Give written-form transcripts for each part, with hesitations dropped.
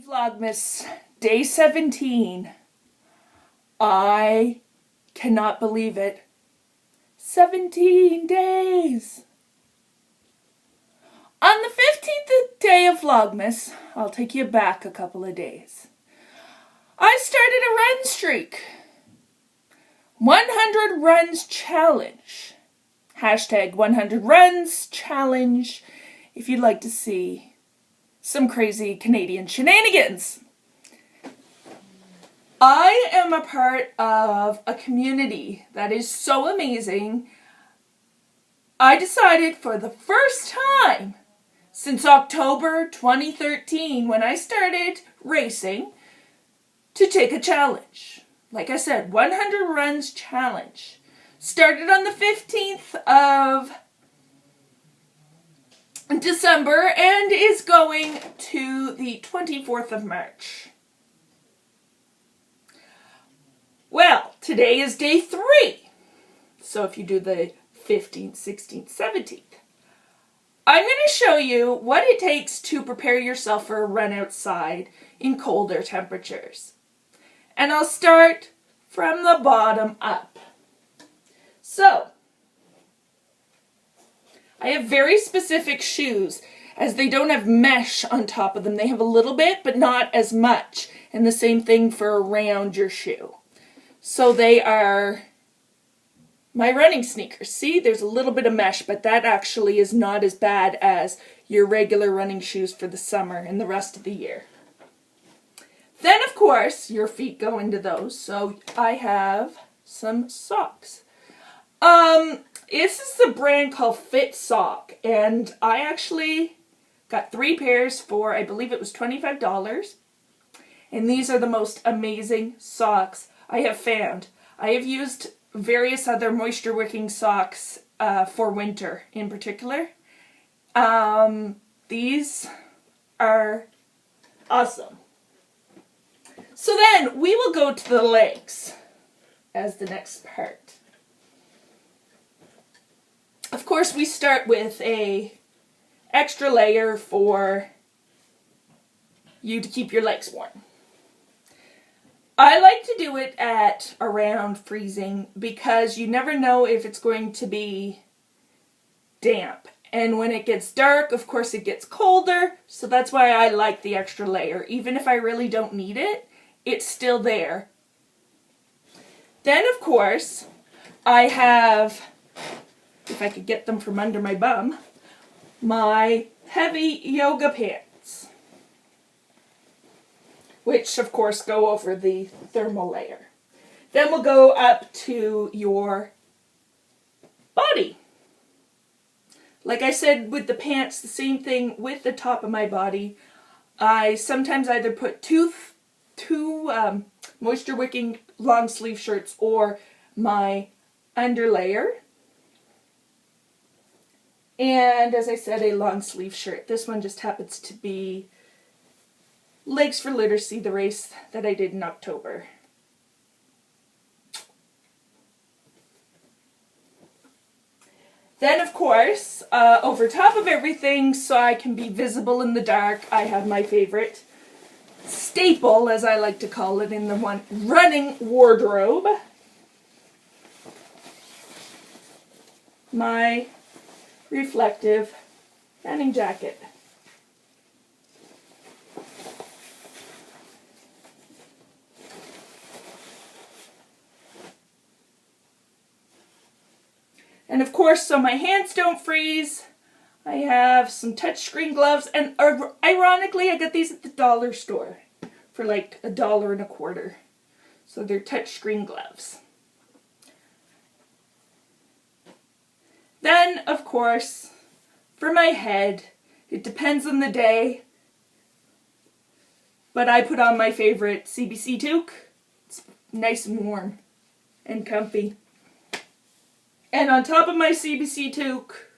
Vlogmas, day 17. I cannot believe it. 17 days! On the 15th day of Vlogmas, I'll take you back a couple of days, I started a run streak. 100 runs challenge. Hashtag 100 runs challenge if you'd like to see some crazy Canadian shenanigans. I am a part of a community that is so amazing. I decided for the first time since October 2013, when I started racing, to take a challenge. Like I said, 100 runs challenge. Started on the 15th of December and is going to the 24th of March. Well, today is day 3. So if you do the 15th, 16th, 17th, I'm going to show you what it takes to prepare yourself for a run outside in colder temperatures. And I'll start from the bottom up. So, I have very specific shoes, as they don't have mesh on top of them. They have a little bit, but not as much. And the same thing for around your shoe. So they are my running sneakers. See, there's a little bit of mesh, but that actually is not as bad as your regular running shoes for the summer and the rest of the year. Then, of course, your feet go into those. So I have some socks. This is the brand called Fit Sock, and I actually got 3 pairs for, I believe it was $25. And these are the most amazing socks I have found. I have used various other moisture wicking socks for winter in particular. These are awesome. So then we will go to the legs as the next part. Of course, we start with a extra layer for you to keep your legs warm. I like to do it at around freezing because you never know if it's going to be damp. And when it gets dark, of course, it gets colder. So that's why I like the extra layer. Even if I really don't need it, it's still there. Then, of course, I have, if I could get them from under my bum, my heavy yoga pants, which of course go over the thermal layer. Then we'll go up to your body. Like I said with the pants, the same thing with the top of my body. I sometimes either put two moisture wicking long sleeve shirts or my underlayer. And as I said, a long sleeve shirt. This one just happens to be Legs for Literacy, the race that I did in October. Then, of course, over top of everything, so I can be visible in the dark, I have my favorite staple, as I like to call it, in the running wardrobe. My reflective running jacket. And of course, so my hands don't freeze, I have some touchscreen gloves, and ironically, I got these at the dollar store for like $1.25. So they're touchscreen gloves. Then, of course, for my head, it depends on the day, but I put on my favorite CBC toque. It's nice and warm and comfy. And on top of my CBC toque,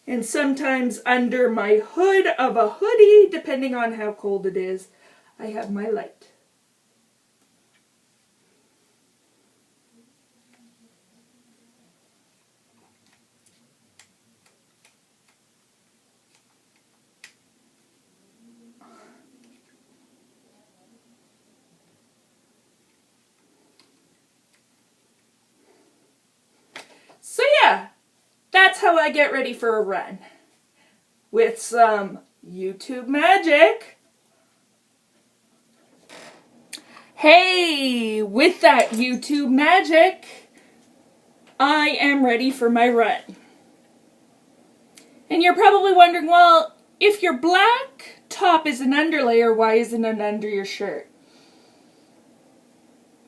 and sometimes under my hood of a hoodie, depending on how cold it is, I have my light. that's how I get ready for a run. With some YouTube magic. Hey, with that YouTube magic, I am ready for my run. And you're probably wondering, well, if your black top is an underlayer, why isn't it under your shirt?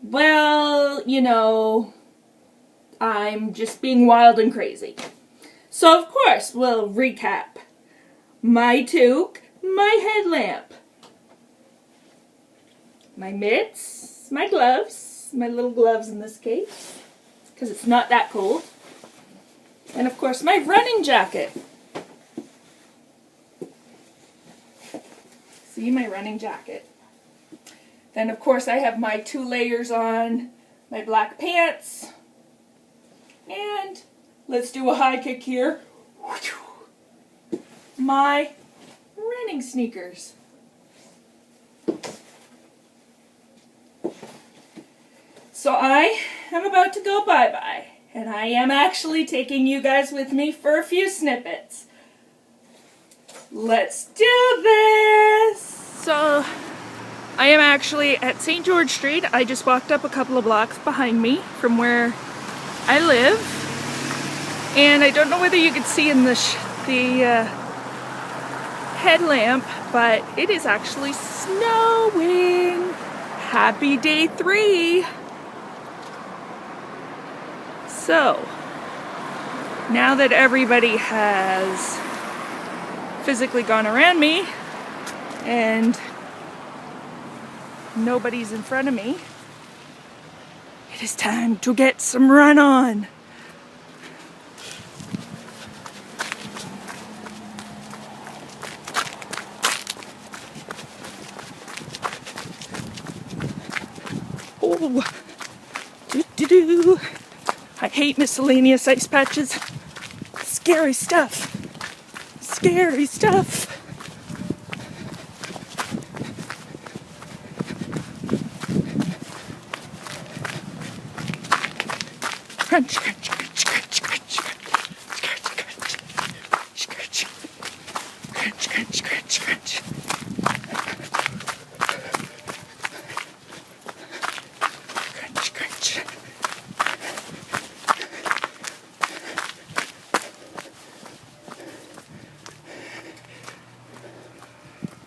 Well, you know, I'm just being wild and crazy. So of course, we'll recap. My toque, my headlamp, my mitts, my gloves, my little gloves in this case, because it's not that cold. And of course, my running jacket. See, my running jacket. Then of course I have my 2 layers on, my black pants, and let's do a high kick here. My running sneakers. So I am about to go bye-bye, and I am actually taking you guys with me for a few snippets. Let's do this! So I am actually at St. George Street. I just walked up a couple of blocks behind me from where I live, and I don't know whether you could see in the headlamp, but it is actually snowing. Happy day 3. So now that everybody has physically gone around me and nobody's in front of me, it is time to get some run on. Oh, do-do-do. I hate miscellaneous ice patches. Scary stuff. Scary stuff. Crunch, crunch, crunch, crunch, crunch, crunch, crunch, crunch, crunch, crunch, crunch, crunch. Crunch, crunch.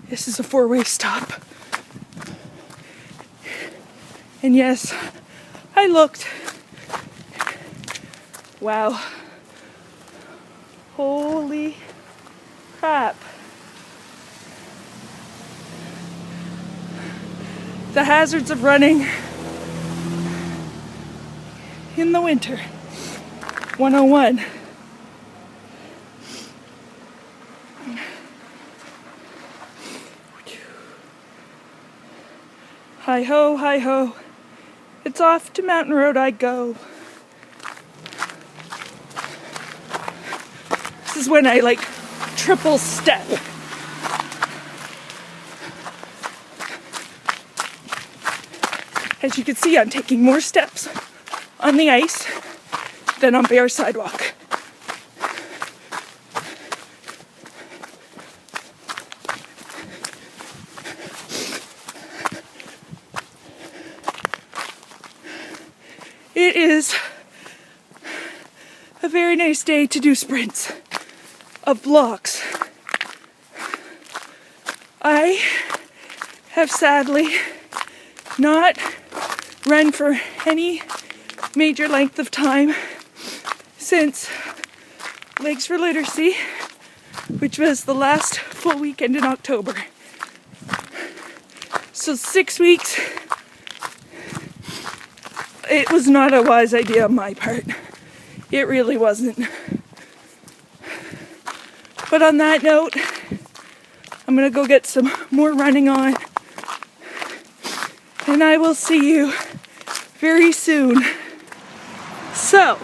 This is a 4-way stop. And yes, I looked. Wow. Holy crap. The hazards of running in the winter. 101. Hi ho, hi ho. It's off to Mountain Road I go. This is when I like triple step. As you can see, I'm taking more steps on the ice than on bare sidewalk. It is a very nice day to do sprints of blocks. I have sadly not run for any major length of time since Legs for Literacy, which was the last full weekend in October. So 6 weeks. It was not a wise idea on my part. It really wasn't. But on that note, I'm gonna go get some more running on. And I will see you very soon. So,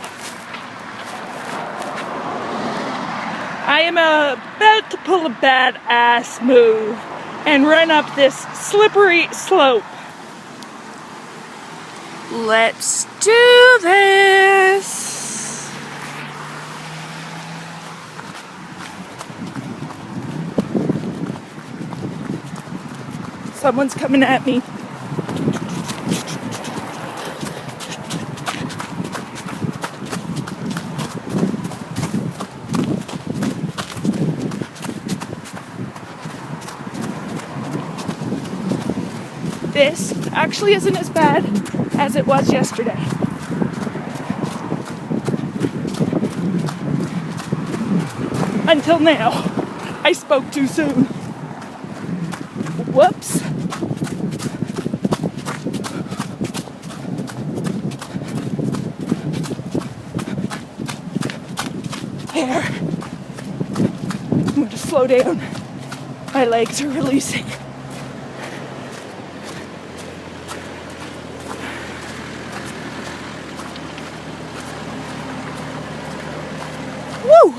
I am about to pull a badass move and run up this slippery slope. Let's do this. someone's coming at me. This actually isn't as bad as it was yesterday. Until now, I spoke too soon. Whoops. There. I'm going to slow down. My legs are releasing. Woo!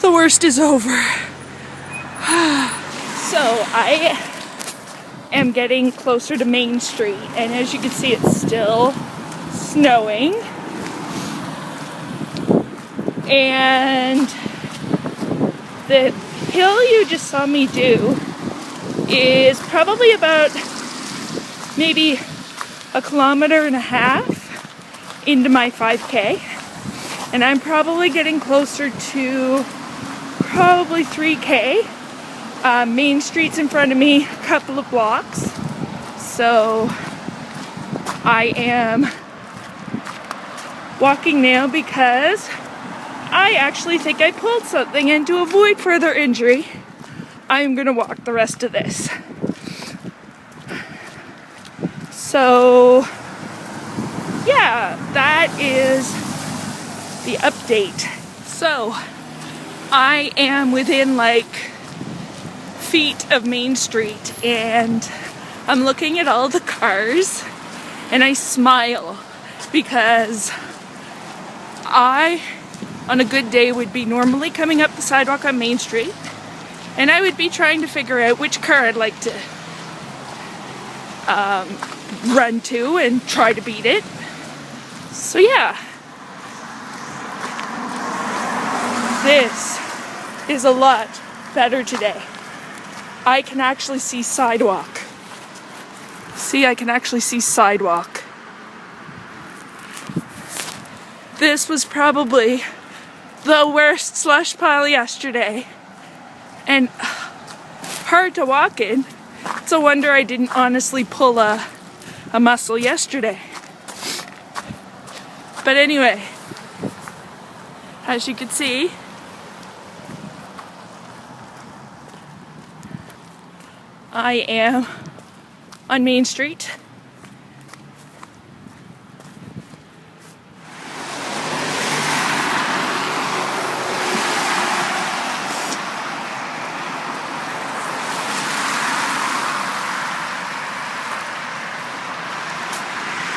The worst is over. So I am getting closer to Main Street, and as you can see, it's still snowing. And the hill you just saw me do is probably about maybe 1.5 kilometers into my 5K. And I'm probably getting closer to probably 3K. Main Street's in front of me, a couple of blocks. So I am walking now because I actually think I pulled something, and to avoid further injury, I'm gonna walk the rest of this. So yeah, that is the update. So I am within like feet of Main Street, and I'm looking at all the cars, and I smile because I, on a good day, would be normally coming up the sidewalk on Main Street, and I would be trying to figure out which car I'd like to run to and try to beat it. So yeah, this is a lot better today. I can actually see sidewalk. See, I can actually see sidewalk. This was probably the worst slush pile yesterday, and hard to walk in. It's a wonder I didn't honestly pull a muscle yesterday. But anyway, as you can see, I am on Main Street.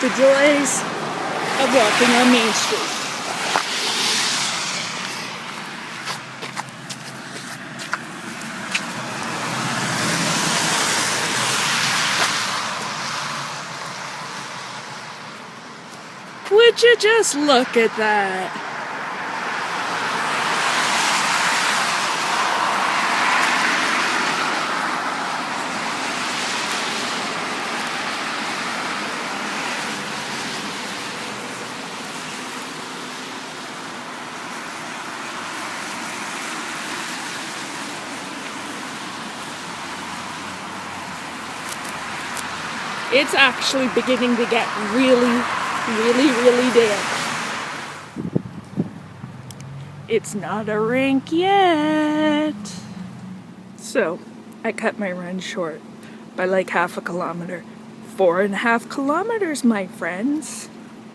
The joys of walking on Main Street. Would you just look at that? It's actually beginning to get really damp. It's not a rink yet. So, I cut my run short by like 0.5 kilometer. 4.5 kilometers, my friends.